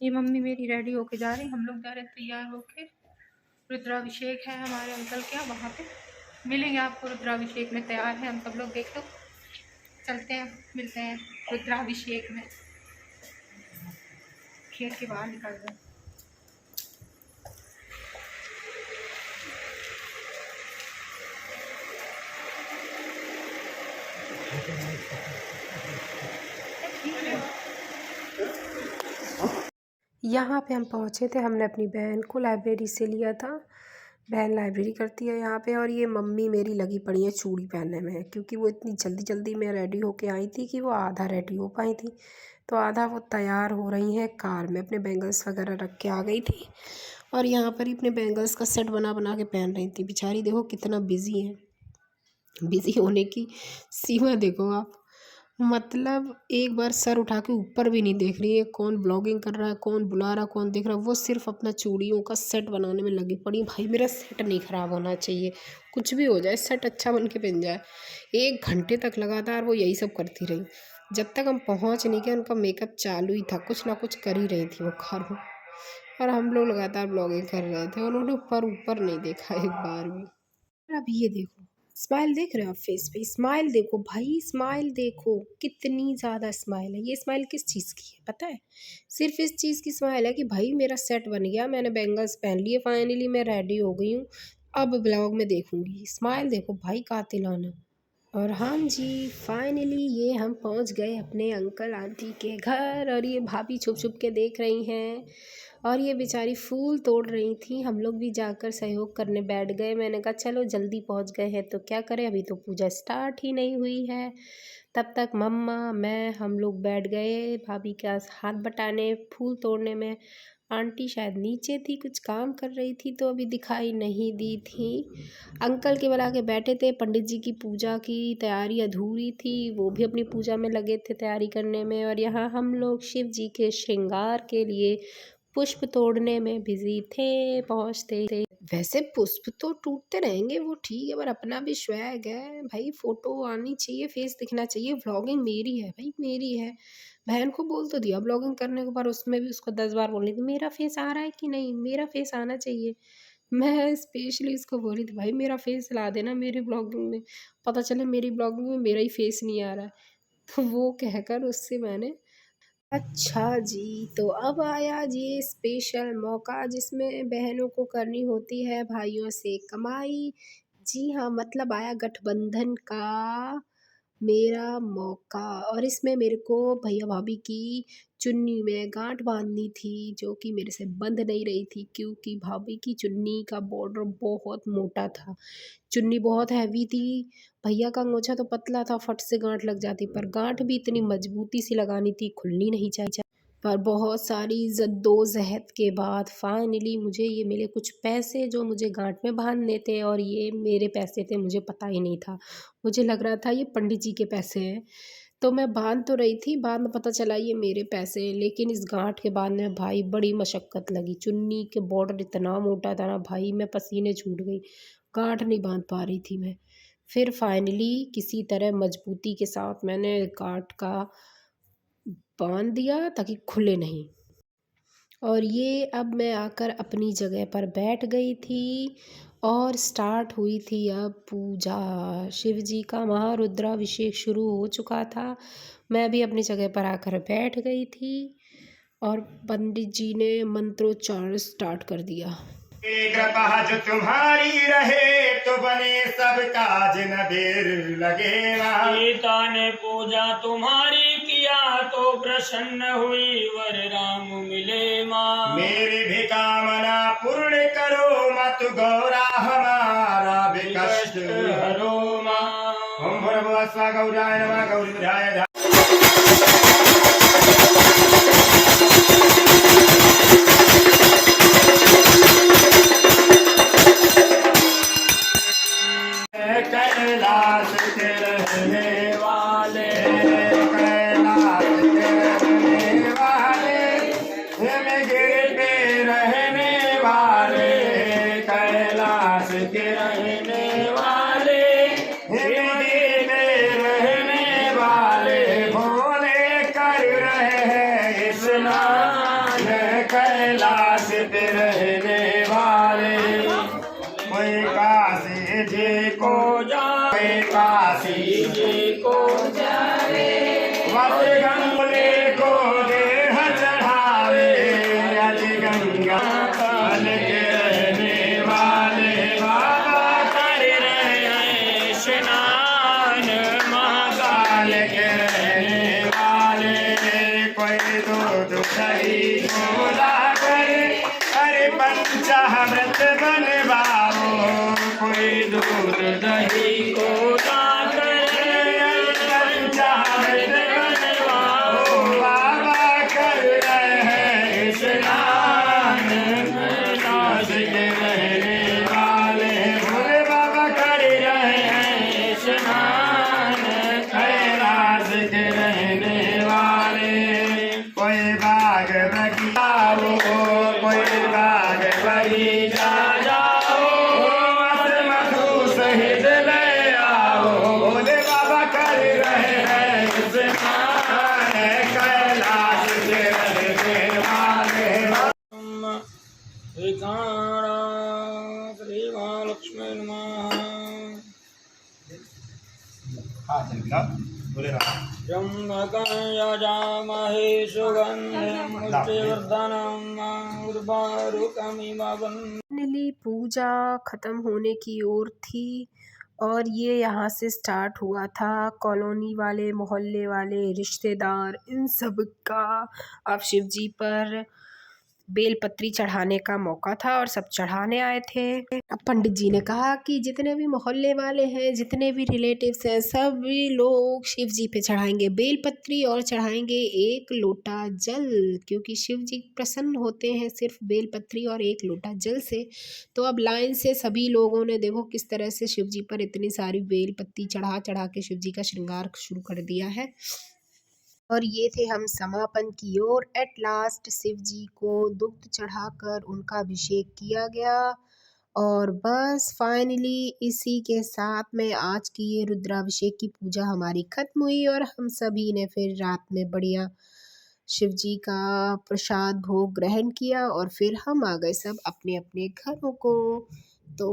ये मम्मी मेरी रेडी होके जा रही, हम लोग जा रहे तैयार होके। रुद्राभिषेक है हमारे अंकल के यहाँ, वहाँ पे मिलेंगे आपको। रुद्राभिषेक में तैयार हैं हम सब लोग, देख लो। चलते हैं, मिलते हैं रुद्राभिषेक में। खेत के बाहर निकल रहे हैं। यहाँ पे हम पहुँचे थे, हमने अपनी बहन को लाइब्रेरी से लिया था। बहन लाइब्रेरी करती है यहाँ पे। और ये मम्मी मेरी लगी पड़ी है चूड़ी पहनने में, क्योंकि वो इतनी जल्दी जल्दी में रेडी होके आई थी कि वो आधा रेडी हो पाई थी, तो आधा वो तैयार हो रही हैं कार में। अपने बैंगल्स वगैरह रख के आ गई थी और यहाँ पर ही अपने बैंगल्स का सेट बना बना के पहन रही थी। बेचारी देखो कितना बिजी है, बिजी होने की सीमा देखो आप। मतलब एक बार सर उठा के ऊपर भी नहीं देख रही है, कौन ब्लॉगिंग कर रहा है, कौन बुला रहा, कौन देख रहा है। वो सिर्फ अपना चूड़ियों का सेट बनाने में लगी पड़ी। भाई मेरा सेट नहीं ख़राब होना चाहिए, कुछ भी हो जाए सेट अच्छा बन के बन जाए। 1 घंटे तक लगातार वो यही सब करती रही, जब तक हम पहुंच नहीं गए उनका मेकअप चालू ही था। कुछ ना कुछ कर ही रही थी वो खैर। और हम लोग लगातार ब्लॉगिंग कर रहे थे, उन्होंने ऊपर नहीं देखा एक बार भी। अब ये देखो स्माइल देख रहे हो आप फेस पे, स्माइल देखो भाई, स्माइल देखो कितनी ज़्यादा स्माइल है। ये स्माइल किस चीज़ की है पता है? सिर्फ इस चीज़ की स्माइल है कि भाई मेरा सेट बन गया, मैंने बैंगल्स पहन लिए, फाइनली मैं रेडी हो गई हूँ, अब ब्लॉग में देखूंगी। स्माइल देखो भाई कातिलाना। और हाँ जी, फाइनली ये हम पहुंच गए अपने अंकल आंटी के घर। और ये भाभी छुप छुप के देख रही हैं और ये बेचारी फूल तोड़ रही थी। हम लोग भी जाकर सहयोग करने बैठ गए। मैंने कहा चलो जल्दी पहुंच गए हैं तो क्या करें, अभी तो पूजा स्टार्ट ही नहीं हुई है। तब तक मम्मा मैं हम लोग बैठ गए भाभी के हाथ बटाने, फूल तोड़ने में। आंटी शायद नीचे थी, कुछ काम कर रही थी तो अभी दिखाई नहीं दी थी। अंकल के बुला के बैठे थे, पंडित जी की पूजा की तैयारी अधूरी थी, वो भी अपनी पूजा में लगे थे तैयारी करने में। और यहाँ हम लोग शिव जी के श्रृंगार के लिए पुष्प तोड़ने में बिजी थे। पहुँचते थे, वैसे पुष्प तो टूटते रहेंगे वो ठीक है, पर अपना भी स्वैग है भाई, फोटो आनी चाहिए, फेस दिखना चाहिए। व्लॉगिंग मेरी है भाई, मेरी है। बहन को बोल तो दिया ब्लॉगिंग करने को, पर उसमें भी उसको 10 बार बोल रही थी मेरा फेस आ रहा है कि नहीं, मेरा फेस आना चाहिए। मैं स्पेशली उसको बोल रही थी भाई मेरा फेस ला देना मेरी ब्लॉगिंग में, पता चले मेरी ब्लॉगिंग में मेरा ही फेस नहीं आ रहा है। तो वो कहकर उससे मैंने अच्छा जी, तो अब आया ये स्पेशल मौका जिसमें बहनों को करनी होती है भाइयों से कमाई। जी हाँ, मतलब आया गठबंधन का मेरा मौका। और इसमें मेरे को भैया भाभी की चुन्नी में गांठ बांधनी थी, जो कि मेरे से बंध नहीं रही थी, क्योंकि भाभी की चुन्नी का बॉर्डर बहुत मोटा था, चुन्नी बहुत हैवी थी। भैया का अंगोछा तो पतला था, फट से गांठ लग जाती, पर गांठ भी इतनी मजबूती से लगानी थी, खुलनी नहीं चाहिए। पर बहुत सारी जद्दोजहद के बाद फाइनली मुझे ये मिले कुछ पैसे जो मुझे गांठ में बांधने थे। और ये मेरे पैसे थे, मुझे पता ही नहीं था, मुझे लग रहा था ये पंडित जी के पैसे हैं। तो मैं बांध तो रही थी, बाद में पता चला ये मेरे पैसे हैं। लेकिन इस गांठ के बांधने में भाई बड़ी मशक्क़त लगी, चुन्नी के बॉर्डर इतना मोटा था ना भाई, मैं पसीने छूट गई, गांठ नहीं बांध पा रही थी मैं। फिर फाइनली किसी तरह मजबूती के साथ मैंने गांठ का बांध दिया ताकि खुले नहीं। और ये अब मैं आकर अपनी जगह पर बैठ गई थी और स्टार्ट हुई थी अब पूजा। शिव जी का महारुद्राभिषेक शुरू हो चुका था, मैं भी अपनी जगह पर आकर बैठ गई थी और पंडित जी ने मंत्रोच्चारण स्टार्ट कर दिया। कृपा जो तुम्हारी रहे तो बने सब काज न देर लगेगा। सीता ने पूजा तुम्हारी किया तो प्रसन्न हुई, वर राम मिले माँ। मेरी भी कामना पूर्ण करो, मत गौरा हमारा भी कष्ट हरो माँ। ओम भूर्भुवः स्वः गौराय नमः गौरीपदाय कैलाश के रहने वाले, कैलाश के रहने वाले, हिमगिरी पे रहने वाले, कैलाश के रहने वाले, हिमगिरी पे रहने वाले, कैलाश पे रहने वाले, कोई काशी जी को जाए, काशी जी को जाए, वज्र गंगले को देह चढ़ावे, अज गंगा काल के रहने वाले, बाबा कर रहे हैं स्नान, महाकाल के रहने वाले, कोई दूध दही गोला करे, अरे पंचामृत बनवाओ, कोई दूध दही गोला करे, पंचामृत बनवाओ, बाबा कर रहे हैं स्नान, कैलाश के रहने वाले, भोले बाबा कर रहे हैं स्नान, कैलाश के रहने वाले, कोई बाग बगीचा हो, कोई बाग बगीचा जाओ, मधु सहित ले आओ, भोले बाबा कर रहे हैं स्नान, कैलाश के रहने वाले। श्री महालक्ष्मी नमः। हाँ चल बोले राम। त्र्यम्बकं यजामहे सुगन्धिं पुष्टिवर्धनं उर्वारुकमिव वन्दे। फाइनली पूजा ख़त्म होने की ओर थी और ये यहाँ से स्टार्ट हुआ था। कॉलोनी वाले, मोहल्ले वाले, रिश्तेदार, इन सब का अब शिव जी पर बेलपत्री चढ़ाने का मौका था और सब चढ़ाने आए थे। अब पंडित जी ने कहा कि जितने भी मोहल्ले वाले हैं, जितने भी रिलेटिव्स हैं, सभी लोग शिव जी पे चढ़ाएंगे बेलपत्री और चढ़ाएंगे 1 लोटा जल, क्योंकि शिव जी प्रसन्न होते हैं सिर्फ बेलपत्री और 1 लोटा जल से। तो अब लाइन से सभी लोगों ने देखो किस तरह से शिव जी पर इतनी सारी बेलपत्ती चढ़ा चढ़ा के शिव जी का श्रृंगार शुरू कर दिया है। और ये थे हम समापन की ओर। एट लास्ट शिव जी को दुग्ध चढ़ाकर उनका अभिषेक किया गया और बस फाइनली इसी के साथ में आज की ये रुद्राभिषेक की पूजा हमारी ख़त्म हुई और हम सभी ने फिर रात में बढ़िया शिव जी का प्रसाद भोग ग्रहण किया और फिर हम आ गए सब अपने अपने घरों को। तो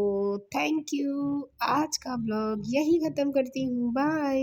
थैंक यू। आज का ब्लॉग यही ख़त्म करती हूँ। बाय।